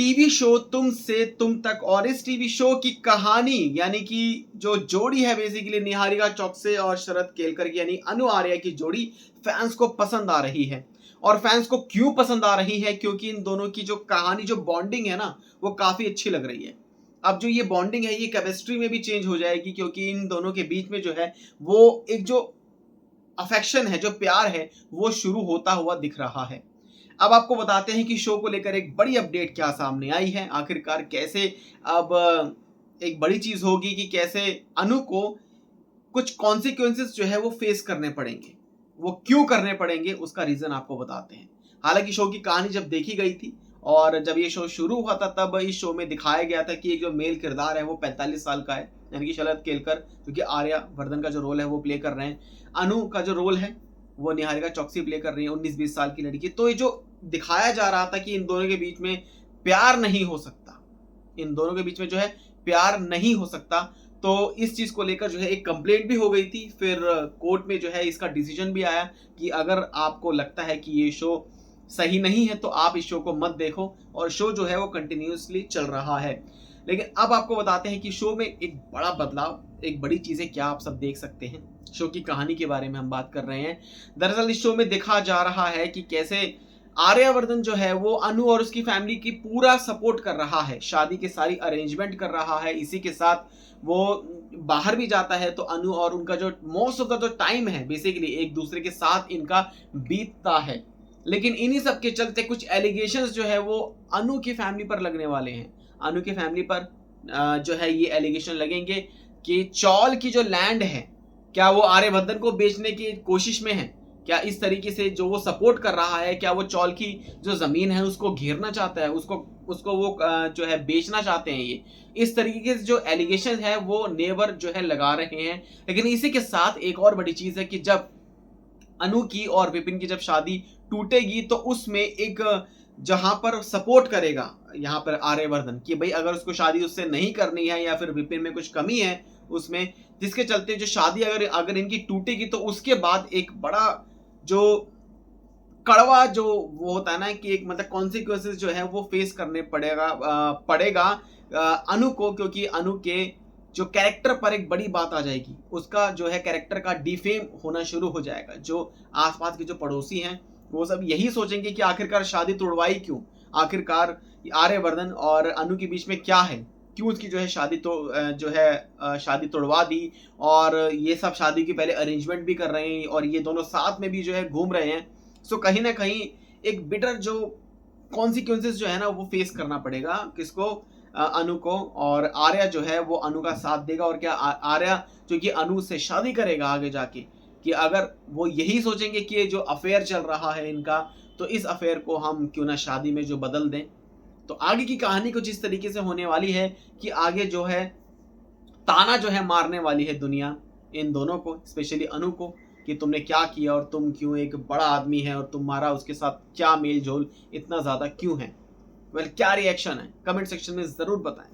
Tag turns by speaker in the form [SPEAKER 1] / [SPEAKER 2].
[SPEAKER 1] TV show तुम से तुम तक, और इस टीवी शो की कहानी यानी कि जो जोड़ी है बेसिकली निहारिका चौकसे और शरद केलकर की यानी अनु आर्या की जोड़ी फैंस को पसंद आ रही है। और फैंस को क्यों पसंद आ रही है? क्योंकि इन दोनों की जो कहानी, जो बॉन्डिंग है ना, वो काफी अच्छी लग रही है। अब जो ये बॉन्डिंग है ये केमिस्ट्री में भी चेंज हो जाएगी, क्योंकि इन दोनों के बीच में जो है वो एक जो अफेक्शन है, जो प्यार है, वो शुरू होता हुआ दिख रहा है। अब आपको बताते हैं कि शो को लेकर एक बड़ी अपडेट क्या सामने आई है, आखिरकार कैसे अब एक बड़ी चीज होगी कि कैसे अनु को कुछ कॉन्सिक्वेंसेस जो है वो फेस करने पड़ेंगे। वो क्यों करने पड़ेंगे उसका रीजन आपको बताते हैं। हालांकि शो की कहानी जब देखी गई थी और जब ये शो शुरू हुआ था तब इस शो में दिखाया गया था कि एक जो मेल किरदार है वो 45 साल का है, यानी कि शरद केलकर, क्योंकि आर्या वर्धन का जो रोल है वो प्ले कर रहे हैं। अनु का जो रोल है वो निहारिका चौकसी प्ले कर रही है, 19-20 साल की लड़की। तो ये जो दिखाया जा रहा था कि इन दोनों के बीच में प्यार नहीं हो सकता, इन दोनों के बीच में जो है प्यार नहीं हो सकता, तो इस चीज को लेकर जो है एक कंप्लेंट भी हो गई थी। फिर कोर्ट में जो है इसका डिसीजन भी आया कि अगर आपको लगता है कि ये शो सही नहीं है तो आप इस शो को मत देखो, और शो जो है वो कंटिन्यूअसली चल रहा है। लेकिन अब आपको बताते हैं कि शो में एक बड़ा बदलाव, एक बड़ी चीजें क्या आप सब देख सकते हैं। शो की कहानी के बारे में हम बात कर रहे हैं। दरअसल इस शो में देखा जा रहा है कि कैसे आर्यवर्धन जो है वो अनु और उसकी फैमिली की पूरा सपोर्ट कर रहा है, शादी की सारी अरेंजमेंट कर रहा है। इसी के साथ वो बाहर भी जाता है तो अनु और उनका जो मोस्ट ऑफ द जो टाइम है बेसिकली एक दूसरे के साथ इनका बीतता है। लेकिन इन्हीं सब के चलते कुछ एलिगेशंस जो है वो अनु की फैमिली पर लगने वाले हैं। अनु की फैमिली पर जो है ये एलिगेशन लगेंगे कि चौल की जो लैंड है, क्या वो आर्यवर्धन को बेचने की कोशिश में है? क्या इस तरीके से जो वो सपोर्ट कर रहा है, क्या वो चौल की जो जमीन है उसको घेरना चाहता है, उसको वो जो है बेचना चाहते हैं? ये इस तरीके से जो एलिगेशन है वो नेबर जो है लगा रहे हैं। लेकिन इसी के साथ एक और बड़ी चीज है कि जब अनु की और विपिन की जब शादी टूटेगी तो उसमें एक जहां पर सपोर्ट करेगा यहाँ पर आर्यवर्धन कि भाई अगर उसको शादी उससे नहीं करनी है या फिर विपिन में कुछ कमी है उसमें, जिसके चलते जो शादी अगर अगर इनकी टूटेगी तो उसके बाद एक बड़ा जो कड़वा जो वो होता है ना कि एक मतलब कॉन्सिक्वेंसेस जो है वो फेस करने पड़ेगा अनु को, क्योंकि अनु के जो कैरेक्टर पर एक बड़ी बात आ जाएगी। उसका जो है कैरेक्टर का डिफेम होना शुरू हो जाएगा। जो आसपास के जो पड़ोसी हैं वो सब यही सोचेंगे कि आखिरकार शादी तोड़वाई क्यों, आखिरकार आर्यवर्धन और अनु के बीच में क्या है, क्यों उसकी जो है शादी तो जो है शादी तोड़वा दी। और ये सब शादी की पहले अरेंजमेंट भी कर रहे हैं और ये दोनों साथ में भी जो है घूम रहे हैं। सो कहीं ना कहीं एक बिटर जो कॉन्सिक्वेंसेस जो है ना वो फेस करना पड़ेगा किसको, अनु को। और आर्या जो है वो अनु का साथ देगा। और क्या आर्या जो कि अनु से शादी करेगा आगे जाके, कि अगर वो यही सोचेंगे कि ये जो अफेयर चल रहा है इनका, तो इस अफेयर को हम क्यों ना शादी में जो बदल दें। तो आगे की कहानी कुछ इस तरीके से होने वाली है कि आगे जो है ताना जो है मारने वाली है दुनिया इन दोनों को, स्पेशली अनु को, कि तुमने क्या किया और तुम क्यों एक बड़ा आदमी है और तुम्हारा उसके साथ क्या मेल जोल इतना ज्यादा क्यों है। क्या रिएक्शन है कमेंट सेक्शन में जरूर बताएं।